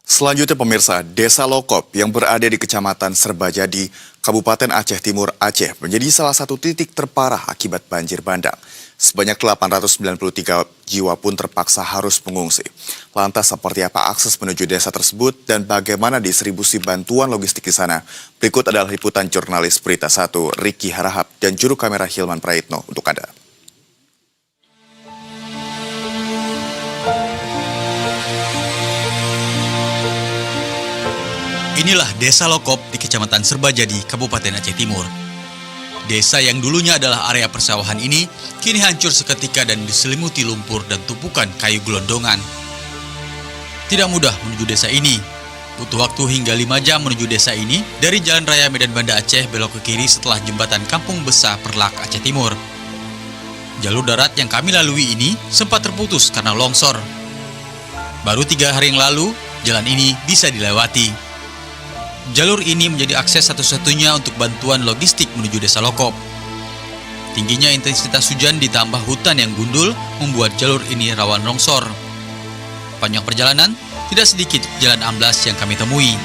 Selanjutnya pemirsa, Desa Lokop yang berada di Kecamatan Serbajadi, Kabupaten Aceh Timur, Aceh menjadi salah satu titik terparah akibat banjir bandang. Sebanyak 893 jiwa pun terpaksa harus mengungsi. Lantas seperti apa akses menuju desa tersebut dan bagaimana distribusi bantuan logistik di sana? Berikut adalah liputan jurnalis Berita 1 Ricky Harahap dan juru kamera Hilman Praitno untuk Anda. Inilah Desa Lokop di Kecamatan Serbajadi, Kabupaten Aceh Timur. Desa yang dulunya adalah area persawahan ini kini hancur seketika dan diselimuti lumpur dan tumpukan kayu gelondongan. Tidak mudah menuju desa ini. Butuh waktu hingga 5 jam menuju desa ini dari Jalan Raya Medan Banda Aceh belok ke kiri setelah jembatan Kampung Besa Perlak, Aceh Timur. Jalur darat yang kami lalui ini sempat terputus karena longsor. Baru 3 hari yang lalu, jalan ini bisa dilewati. Jalur ini menjadi akses satu-satunya untuk bantuan logistik menuju Desa Lokop. Tingginya intensitas hujan ditambah hutan yang gundul membuat jalur ini rawan longsor. Panjang perjalanan, tidak sedikit jalan amblas yang kami temui.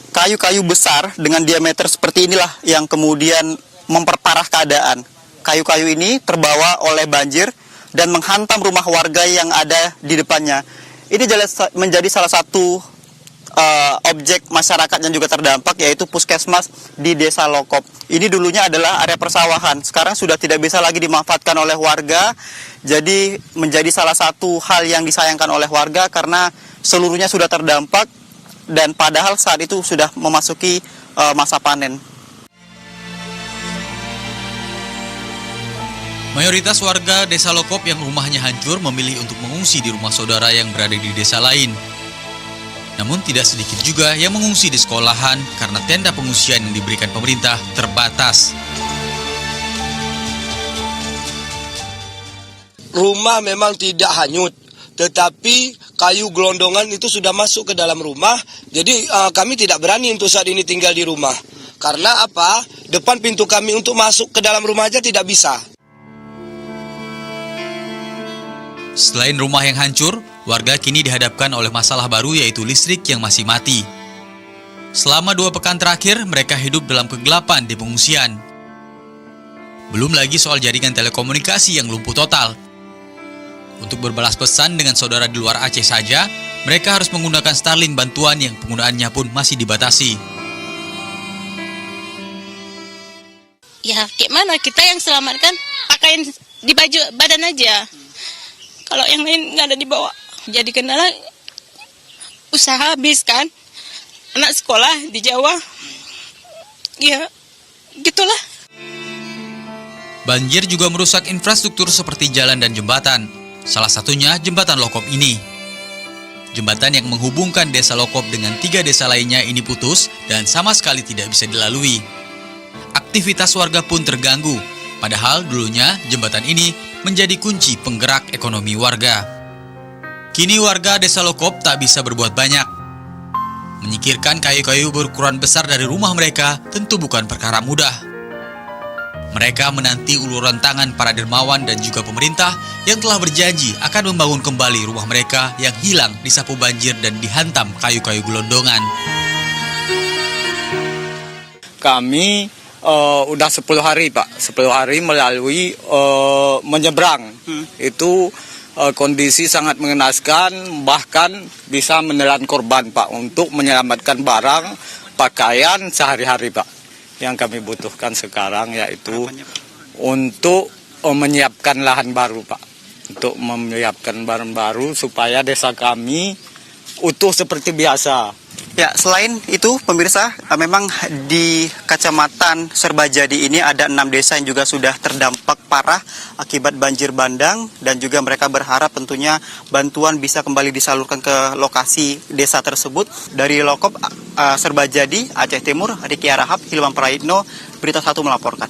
Kayu-kayu besar dengan diameter seperti inilah yang kemudian memperparah keadaan. Kayu-kayu ini terbawa oleh banjir dan menghantam rumah warga yang ada di depannya. Ini menjadi salah satu objek masyarakat yang juga terdampak, yaitu puskesmas di Desa Lokop. Ini dulunya adalah area persawahan, sekarang sudah tidak bisa lagi dimanfaatkan oleh warga. Jadi menjadi salah satu hal yang disayangkan oleh warga karena seluruhnya sudah terdampak dan padahal saat itu sudah memasuki masa panen. Mayoritas warga Desa Lokop yang rumahnya hancur memilih untuk mengungsi di rumah saudara yang berada di desa lain. Namun tidak sedikit juga yang mengungsi di sekolahan karena tenda pengungsian yang diberikan pemerintah terbatas. Rumah memang tidak hanyut, tetapi kayu gelondongan itu sudah masuk ke dalam rumah. Jadi kami tidak berani untuk saat ini tinggal di rumah. Karena apa? Depan pintu kami untuk masuk ke dalam rumah aja tidak bisa. Selain rumah yang hancur, warga kini dihadapkan oleh masalah baru yaitu listrik yang masih mati. Selama 2 pekan terakhir, mereka hidup dalam kegelapan di pengungsian. Belum lagi soal jaringan telekomunikasi yang lumpuh total. Untuk berbalas pesan dengan saudara di luar Aceh saja, mereka harus menggunakan Starlink bantuan yang penggunaannya pun masih dibatasi. Ya, gimana kita yang selamatkan pakaian di baju badan aja. Kalau yang lain nggak ada di bawah. Jadi kendala usaha habis kan. Anak sekolah di Jawa. Ya, gitulah. Banjir juga merusak infrastruktur seperti jalan dan jembatan. Salah satunya jembatan Lokop ini. Jembatan yang menghubungkan Desa Lokop dengan 3 desa lainnya ini putus dan sama sekali tidak bisa dilalui. Aktivitas warga pun terganggu. Padahal dulunya jembatan ini menjadi kunci penggerak ekonomi warga. Kini warga Desa Lokop tak bisa berbuat banyak. Menyingkirkan kayu-kayu berukuran besar dari rumah mereka tentu bukan perkara mudah. Mereka menanti uluran tangan para dermawan dan juga pemerintah yang telah berjanji akan membangun kembali rumah mereka yang hilang disapu banjir dan dihantam kayu-kayu gelondongan. Kami udah 10 hari Pak, 10 hari melalui menyeberang. Itu kondisi sangat mengenaskan, bahkan bisa menelan korban Pak untuk menyelamatkan barang, pakaian sehari-hari Pak. Yang kami butuhkan sekarang yaitu untuk menyiapkan lahan baru Pak. Untuk menyiapkan barang baru supaya desa kami utuh seperti biasa. Ya, selain itu pemirsa, memang di Kecamatan Serbajadi ini ada 6 desa yang juga sudah terdampak parah akibat banjir bandang dan juga mereka berharap tentunya bantuan bisa kembali disalurkan ke lokasi desa tersebut. Dari Lokop, Serbajadi, Aceh Timur, Ricky Harahap, Hilman Praitno, Berita 1 melaporkan.